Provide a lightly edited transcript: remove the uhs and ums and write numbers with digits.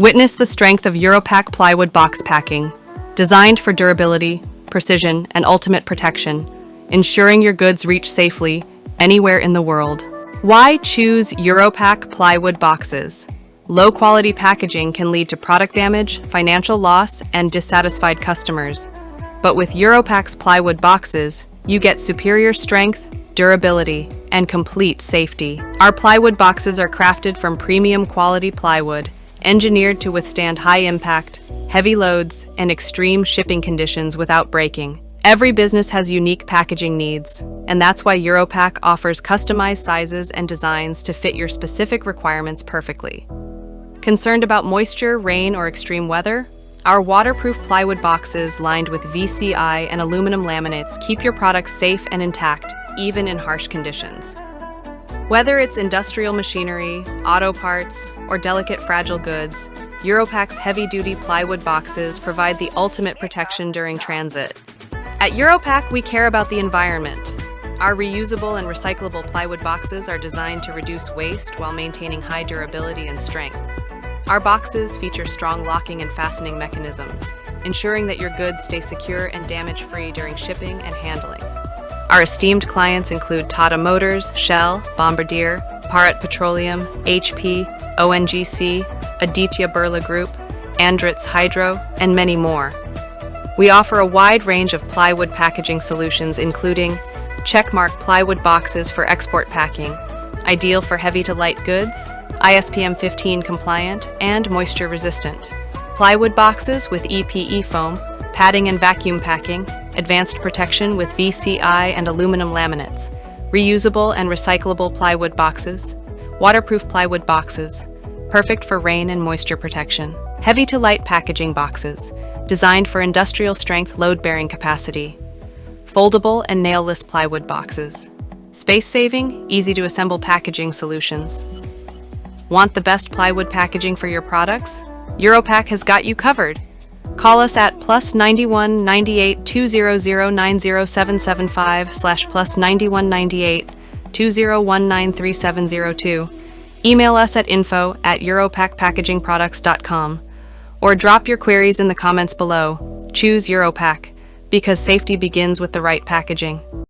Witness the strength of Europack plywood box packing, designed for durability, precision, and ultimate protection, ensuring your goods reach safely anywhere in the world. Why choose Europack plywood boxes? Low-quality packaging can lead to product damage, financial loss, and dissatisfied customers. But with Europack's plywood boxes, you get superior strength, durability, and complete safety. Our plywood boxes are crafted from premium quality plywood, engineered to withstand high impact, heavy loads, and extreme shipping conditions without breaking. Every business has unique packaging needs, and that's why Europack offers customized sizes and designs to fit your specific requirements perfectly. Concerned about moisture, rain, or extreme weather? Our waterproof plywood boxes lined with VCI and aluminum laminates keep your products safe and intact, even in harsh conditions. Whether it's industrial machinery, auto parts, or delicate fragile goods, Europack's heavy-duty plywood boxes provide the ultimate protection during transit. At Europack, we care about the environment. Our reusable and recyclable plywood boxes are designed to reduce waste while maintaining high durability and strength. Our boxes feature strong locking and fastening mechanisms, ensuring that your goods stay secure and damage-free during shipping and handling. Our esteemed clients include Tata Motors, Shell, Bombardier, Bharat Petroleum, HP, ONGC, Aditya Birla Group, Andritz Hydro, and many more. We offer a wide range of plywood packaging solutions including checkmark plywood boxes for export packing, ideal for heavy to light goods, ISPM-15 compliant, and moisture resistant. Plywood boxes with EPE foam, padding and vacuum packing, advanced protection with VCI and aluminum laminates, reusable and recyclable plywood boxes, waterproof plywood boxes, perfect for rain and moisture protection, heavy to light packaging boxes, designed for industrial strength load-bearing capacity, foldable and nailless plywood boxes, space-saving, easy-to-assemble packaging solutions. Want the best plywood packaging for your products? Europack has got you covered. Call us at +91 98 200 90775 +91 98 2019 3702. Email us at info@europackpackagingproducts.com or drop your queries in the comments below. Choose Europack because safety begins with the right packaging.